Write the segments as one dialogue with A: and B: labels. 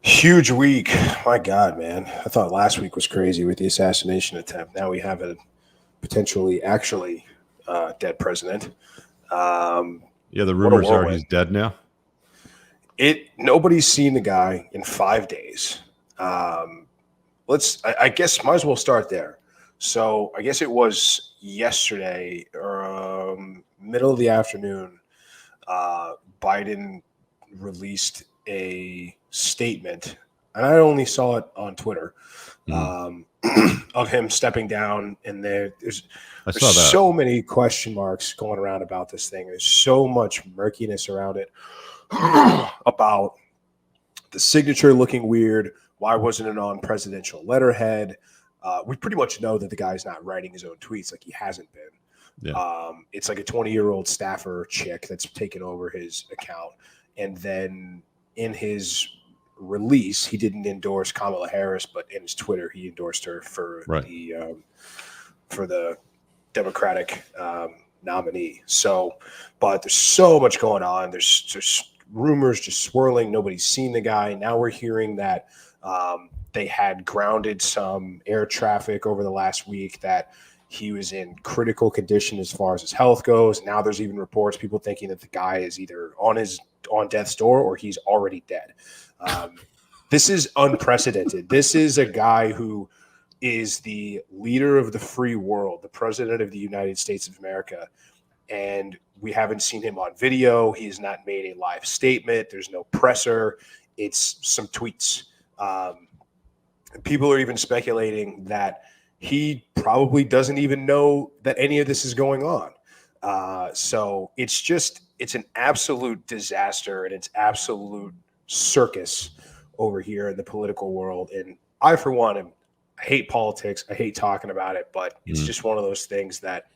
A: Huge week. My God, man. I thought last week was crazy with the assassination attempt. Now we have a potentially actually dead president. Um,
B: Yeah, the
A: what a
B: rumors are
A: whirlwind.
B: he's dead now.
A: Nobody's seen the guy in 5 days. Um, I guess might as well start there. So I guess it was yesterday or middle of the afternoon. Biden released a statement, and I only saw it on Twitter, um, of him stepping down. And there's
B: I saw that.
A: so many question marks going around about this thing. There's so much murkiness around it about the signature looking weird. Why wasn't it on presidential letterhead? We pretty much know that the guy's not writing his own tweets, like he hasn't been.
B: Yeah.
A: It's like a 20-year-old staffer chick that's taken over his account. And then in his release, he didn't endorse Kamala Harris, but in his Twitter, he endorsed her for the Democratic nominee. So, but there's so much going on. There's rumors just swirling. Nobody's seen the guy. Now we're hearing that they had grounded some air traffic over the last week, that he was in critical condition as far as his health goes. Now there's even reports, people thinking that the guy is either on death's door or he's already dead. This is unprecedented. This is a guy who is the leader of the free world, the president of the United States of America. And we haven't seen him on video. He has not made a live statement. There's no presser. It's some tweets. People are even speculating that he probably doesn't even know that any of this is going on. So it's an absolute disaster, and it's absolute circus over here in the political world. And I, for one, I hate politics. I hate talking about it, but it's just one of those things that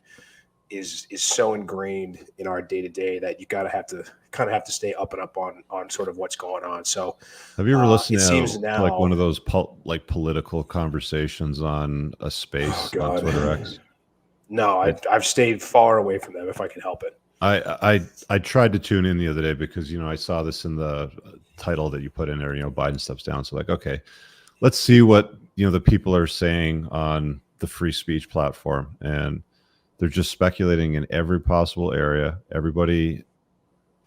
A: is so ingrained in our day to day that you have to stay up and up on sort of what's going on. So,
B: have you ever listened to
A: now,
B: like one of those political conversations on a space on Twitter X?
A: No, I've stayed far away from them if I can help it.
B: I tried to tune in the other day because I saw this in the title that you put in there. Biden steps down. So okay, let's see what the people are saying on the free speech platform, and they're just speculating in every possible area. Everybody,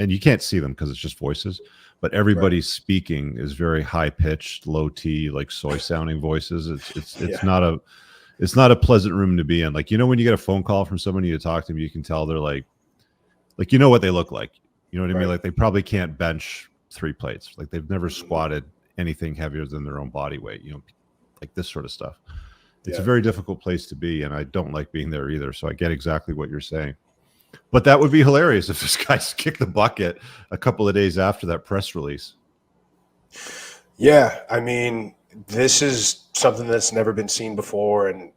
B: and you can't see them because it's just voices, but everybody's speaking is very high pitched, low T, like soy sounding voices. It's not a pleasant room to be in. Like, when you get a phone call from somebody to talk to them, you can tell they're like what they look like. You know what I mean? Like, they probably can't bench 3 plates. Like, they've never squatted anything heavier than their own body weight, like this sort of stuff. It's a very difficult place to be, and I don't like being there either. So I get exactly what you're saying. But that would be hilarious if this guy's kicked the bucket a couple of days after that press release.
A: Yeah, I mean, this is something that's never been seen before, and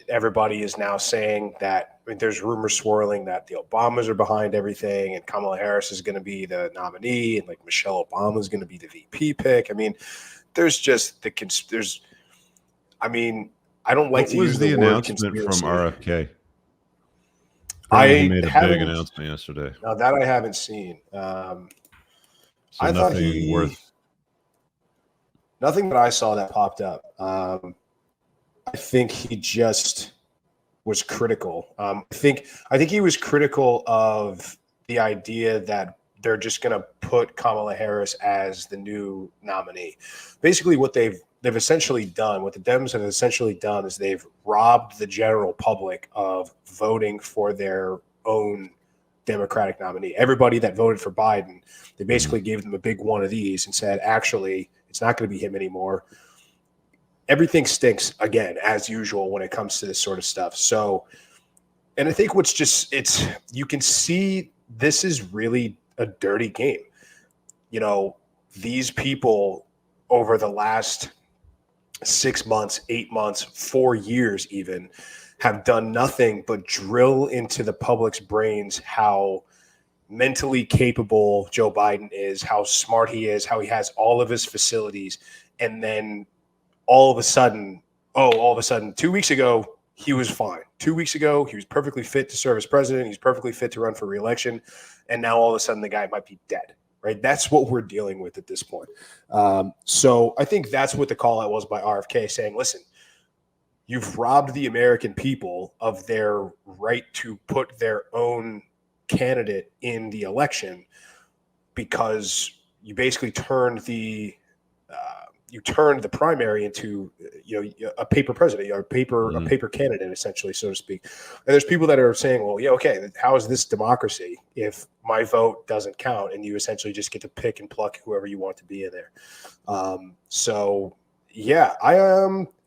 A: everybody is now saying that. I mean, there's rumors swirling that the Obamas are behind everything, and Kamala Harris is going to be the nominee, and like Michelle Obama is going to be the VP pick. I mean, there's just I don't like to use the word
B: announcement
A: conspiracy.
B: from RFK.
A: He
B: made a big announcement yesterday.
A: No, that I haven't seen.
B: So
A: I thought nothing that I saw that popped up. I think he just was critical. I think he was critical of the idea that they're just going to put Kamala Harris as the new nominee. Basically, what they've essentially done, what the Dems have essentially done, is they've robbed the general public of voting for their own Democratic nominee. Everybody that voted for Biden, they basically gave them a big one of these and said, actually, it's not going to be him anymore. Everything stinks again, as usual, when it comes to this sort of stuff. So, and I think you can see this is really a dirty game. These people over the last 6 months, 8 months, 4 years even, have done nothing but drill into the public's brains how mentally capable Joe Biden is, how smart he is, how he has all of his facilities. And then all of a sudden, 2 weeks ago, he was fine. 2 weeks ago, he was perfectly fit to serve as president. He's perfectly fit to run for re-election. And now all of a sudden, the guy might be dead, right? That's what we're dealing with at this point. So I think that's what the call out was by RFK, saying, listen, you've robbed the American people of their right to put their own candidate in the election because you basically turned the primary into a paper president, a paper candidate, essentially, so to speak. And there's people that are saying, well, yeah, okay, how is this democracy if my vote doesn't count and you essentially just get to pick and pluck whoever you want to be in there? So yeah,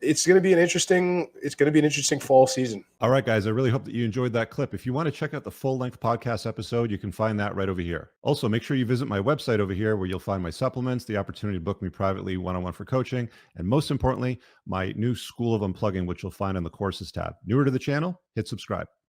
A: it's going to be an interesting fall season.
B: All right, guys, I really hope that you enjoyed that clip. If you want to check out the full-length podcast episode, you can find that right over here. Also, make sure you visit my website over here where you'll find my supplements, the opportunity to book me privately one-on-one for coaching, and most importantly, my new School of Unplugging, which you'll find on the courses tab. Newer to the channel, hit subscribe.